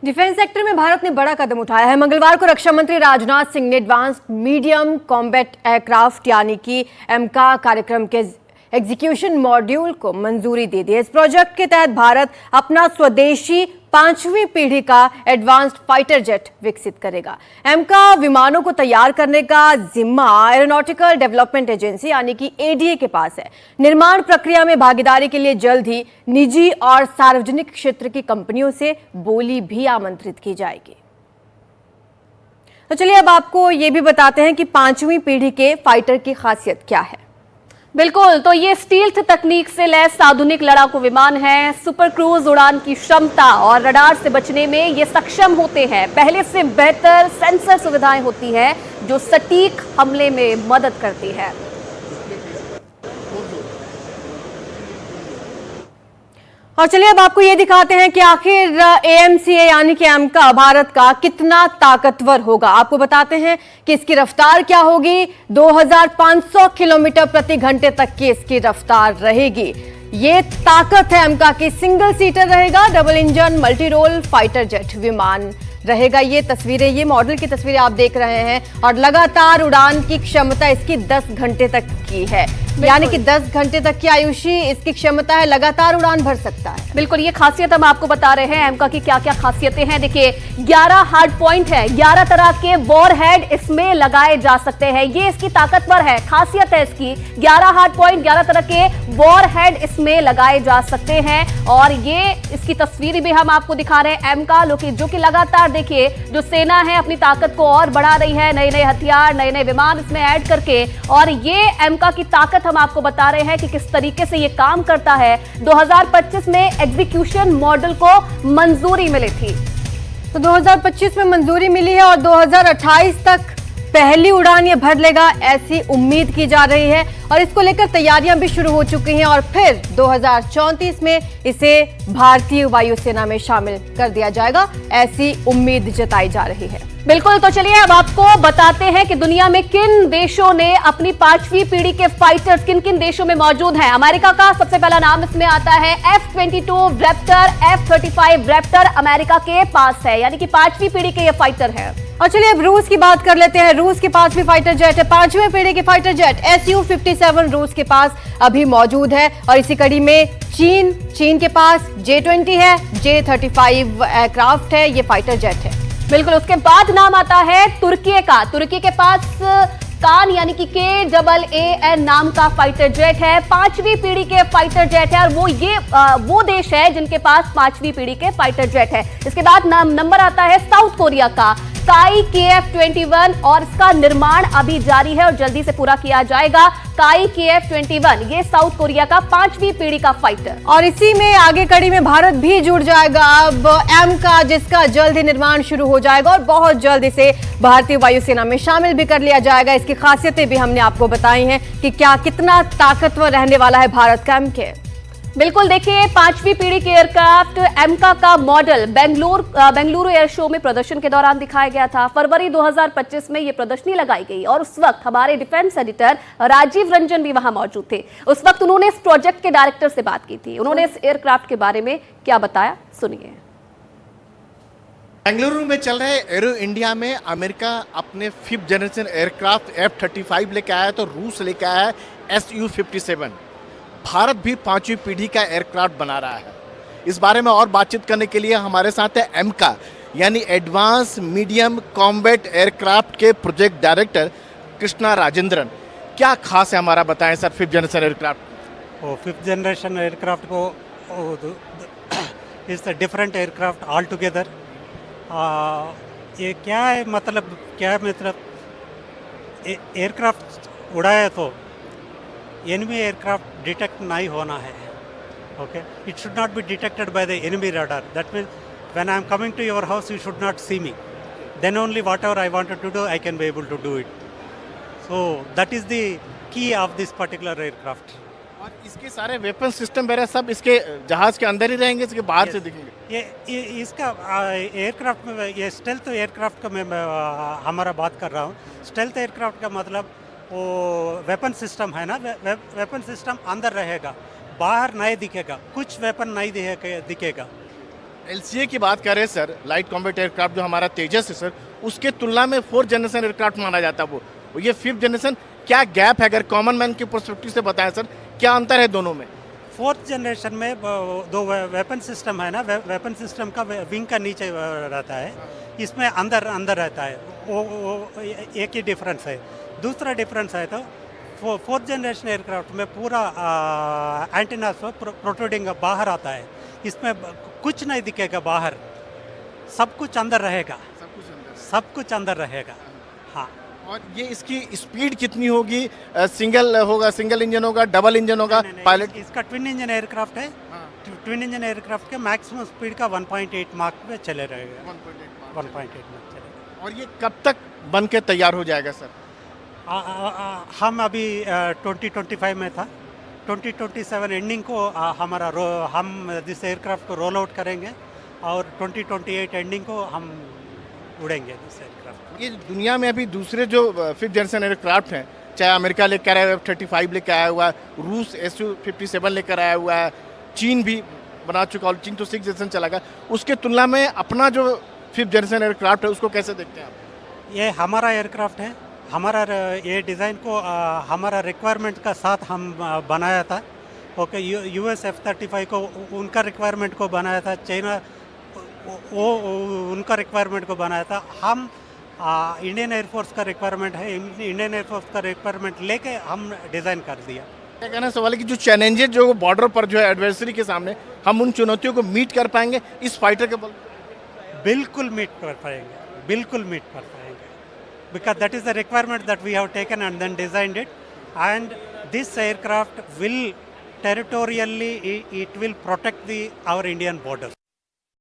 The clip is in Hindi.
डिफेंस सेक्टर में भारत ने बड़ा कदम उठाया है। मंगलवार को रक्षा मंत्री राजनाथ सिंह ने एडवांस्ड मीडियम कॉम्बैट एयरक्राफ्ट यानी कि एमका कार्यक्रम के एग्जीक्यूशन मॉड्यूल को मंजूरी दे दी है। इस प्रोजेक्ट के तहत भारत अपना स्वदेशी 5वीं पीढ़ी का एडवांस्ड फाइटर जेट विकसित करेगा। एमका विमानों को तैयार करने का जिम्मा एरोनॉटिकल डेवलपमेंट एजेंसी यानी कि एडीए के पास है। निर्माण प्रक्रिया में भागीदारी के लिए जल्द ही निजी और सार्वजनिक क्षेत्र की कंपनियों से बोली भी आमंत्रित की जाएगी। तो चलिए अब आपको ये भी बताते हैं कि 5वीं पीढ़ी के फाइटर की खासियत क्या है। बिल्कुल, तो ये स्टील्थ तकनीक से लैस आधुनिक लड़ाकू विमान है। सुपर क्रूज उड़ान की क्षमता और रडार से बचने में ये सक्षम होते हैं। पहले से बेहतर सेंसर सुविधाएं होती हैं जो सटीक हमले में मदद करती है। और चलिए अब आपको ये दिखाते हैं कि आखिर एएमसीए यानी कि एमका भारत का कितना ताकतवर होगा। आपको बताते हैं कि इसकी रफ्तार क्या होगी। 2500 किलोमीटर प्रति घंटे तक की इसकी रफ्तार रहेगी। ये ताकत है एमका की। सिंगल सीटर रहेगा, double engine multi role fighter jet विमान रहेगा। ये तस्वीरें, ये मॉडल की तस्वीरें आप देख रहे हैं और लगातार उड़ान की क्षमता इसकी 10 घंटे तक की है। यानी कि 10 घंटे तक की आयुषी इसकी क्षमता है, लगातार उड़ान भर सकता है। बिल्कुल, ये खासियत हम आपको बता रहे हैं एमका की क्या क्या खासियतें हैं। देखिए 11 हार्ड पॉइंट है, 11 तरह के वॉर हेड इसमें लगाए जा सकते हैं। ये इसकी ताकतवर है, खासियत है इसकी। 11 हार्ड पॉइंट, 11 तरह के वॉर हेड इसमें लगाए जा सकते हैं। और ये इसकी तस्वीर भी हम आपको दिखा रहे हैं एमका जो कि लगातार देखिए जो सेना है अपनी ताकत को और बढ़ा रही है, नए नए हथियार नए नए विमान इसमें ऐड करके। और ये एमका की ताकत हम आपको बता रहे हैं कि किस तरीके से ये काम करता है। 2025 में एग्जीक्यूशन मॉडल को मंजूरी मिली थी, तो 2025 में मंजूरी मिली है और 2028 तक पहली उड़ान ये भर लेगा, ऐसी उम्मीद की जा रही है। और इसको लेकर तैयारियां भी शुरू हो चुकी हैं और फिर 2034 में इसे भारतीय वायुसेना में शामिल कर दिया जाएगा, ऐसी उम्मीद जताई जा रही है। बिल्कुल, तो चलिए अब आपको बताते हैं कि दुनिया में किन देशों ने अपनी 5वीं पीढ़ी के फाइटर्स किन किन देशों में मौजूद हैं। अमेरिका का सबसे पहला नाम इसमें आता है। F-22 Raptor, F-35 Raptor America के पास है, यानी कि 5वीं पीढ़ी के ये फाइटर है। और चलिए अब रूस की बात कर लेते हैं। रूस के पास भी फाइटर जेट है, 5वीं पीढ़ी के फाइटर जेट Su-57 रूस के पास अभी मौजूद है। और इसी कड़ी में चीन के पास J-20 है, J-35 एयरक्राफ्ट है, ये फाइटर जेट है। बिल्कुल, उसके बाद नाम आता है तुर्की का। तुर्की के पास कान यानी कि KAAN नाम का फाइटर जेट है, 5वीं पीढ़ी के फाइटर जेट है। और वो देश है जिनके पास 5वीं पीढ़ी के फाइटर जेट है। इसके बाद नंबर आता है साउथ कोरिया का काई KF-21 और इसका निर्माण अभी जारी है और जल्दी से पूरा किया जाएगा। काई KF-21 ये साउथ कोरिया का 5वीं पीढ़ी का फाइटर। और इसी में आगे कड़ी में भारत भी जुड़ जाएगा अब एमका, जिसका जल्द ही निर्माण शुरू हो जाएगा और बहुत जल्द इसे भारतीय वायुसेना में शामिल भी कर लिया जाएगा। इसकी खासियतें भी हमने आपको बताई हैं कि क्या कितना ताकतवर रहने वाला है भारत का एमके। बिल्कुल, देखिए 5वीं पीढ़ी के एयरक्राफ्ट एमका का मॉडल बेंगलुरु एयर शो में प्रदर्शन के दौरान दिखाया गया था। फरवरी 2025 में ये प्रदर्शनी लगाई गई और उस वक्त हमारे डिफेंस एडिटर राजीव रंजन भी वहां मौजूद थे। उस वक्त उन्होंने इस प्रोजेक्ट के डायरेक्टर से बात की थी। उन्होंने इस एयरक्राफ्ट के बारे में क्या बताया, सुनिए। बेंगलुरु में चल रहे एरो इंडिया में अमेरिका अपने 5th जनरेशन एयरक्राफ्ट F-35 लेके आया तो रूस लेके आया Su-57। भारत भी 5वीं पीढ़ी का एयरक्राफ्ट बना रहा है। इस बारे में और बातचीत करने के लिए हमारे साथ है एमका यानी एडवांस मीडियम कॉम्बैट एयरक्राफ्ट के प्रोजेक्ट डायरेक्टर कृष्णा राजेंद्रन। क्या खास है हमारा बताएं sir 5th generation aircraft. 5th generation aircraft को is the different aircraft altogether. ये क्या है मतलब एयरक्राफ्ट उड़ाया तो एनिमी एयरक्राफ्ट डिटेक्ट नहीं होना है। Okay, it should not be detected by the enemy radar. That means when I am coming to your house you should not see me, then only whatever I wanted to do I can be able to do it. So that is the key of this particular aircraft. और इसके सारे वेपन सिस्टम वगैरह सब इसके जहाज के अंदर ही रहेंगे, इसके बाहर से दिखेंगे। ये इसका एयरक्राफ्ट में ये स्टेल्थ एयरक्राफ्ट का मैं हमारा बात कर रहा हूँ। स्टेल्थ एयरक्राफ्ट का मतलब वो वेपन सिस्टम है ना, वेपन सिस्टम अंदर रहेगा, बाहर नहीं दिखेगा, कुछ वेपन नहीं दिखेगा। एलसीए की बात करें सर, लाइट कॉम्बैट एयरक्राफ्ट जो हमारा तेजस है सर, उसके तुलना में 4th जनरेशन एयरक्राफ्ट माना जाता है वो ये 5th जनरेशन, क्या गैप है? अगर कॉमन मैन के पर्सपेक्टिव से बताएं सर, क्या अंतर है दोनों में? 4th जनरेशन में दो वेपन सिस्टम है ना, वेपन सिस्टम का विंग का नीचे रहता है, इसमें अंदर अंदर रहता है, वो एक ही डिफरेंस है। दूसरा डिफरेंस है तो 4th जनरेशन एयरक्राफ्ट में पूरा एंटीना प्रोट्रूडिंग बाहर आता है, इसमें कुछ नहीं दिखेगा बाहर, सब कुछ अंदर रहेगा, सब कुछ अंदर रहेगा। हाँ, और ये इसकी स्पीड कितनी होगी? सिंगल इंजन होगा, डबल इंजन होगा? पायलट इसका ट्विन इंजन एयरक्राफ्ट है, ट्विन इंजन एयरक्राफ्ट के मैक्सिमम स्पीड का 1.8 मार्क पे चले रहेगा, 1.8 मार्क चलेगा। और ये कब तक बन के तैयार हो जाएगा सर? हम अभी 2025 में था, 2027 एंडिंग को हम जिस एयरक्राफ्ट को रोल आउट करेंगे और 2028 एंडिंग को हम उड़ेंगे इस एयरक्राफ्ट। ये दुनिया में अभी दूसरे जो 5th जनरेशन एयरक्राफ्ट हैं, चाहे अमेरिका लेकर आया है, F-35 लेकर आया हुआ है, रूस Su-57 लेकर आया हुआ है, चीन भी बना चुका है, चीन तो 6th जनरेशन चला गया, उसके तुलना में अपना जो 5th जनरेशन एयरक्राफ्ट है उसको कैसे देखते हैं आप? ये हमारा एयरक्राफ्ट है, हमारा ये डिज़ाइन को हमारा रिक्वायरमेंट का साथ हम बनाया था। ओके, US F-35 को उनका रिक्वायरमेंट को बनाया था, चाइना वो उनका रिक्वायरमेंट को बनाया था। हम इंडियन एयरफोर्स का रिक्वायरमेंट है, इंडियन एयरफोर्स का रिक्वायरमेंट लेके हम डिज़ाइन कर दिया। क्या कहना सवाल है कि जो चैलेंजेस जो बॉर्डर पर जो है एडवर्सरी के सामने, हम उन चुनौतियों को मीट कर पाएंगे इस फाइटर के बल? बिल्कुल मीट कर पाएंगे, बिल्कुल मीट कर पाएंगे, because that is the requirement that we have taken and then designed it, and this aircraft will territorially it will protect our Indian borders.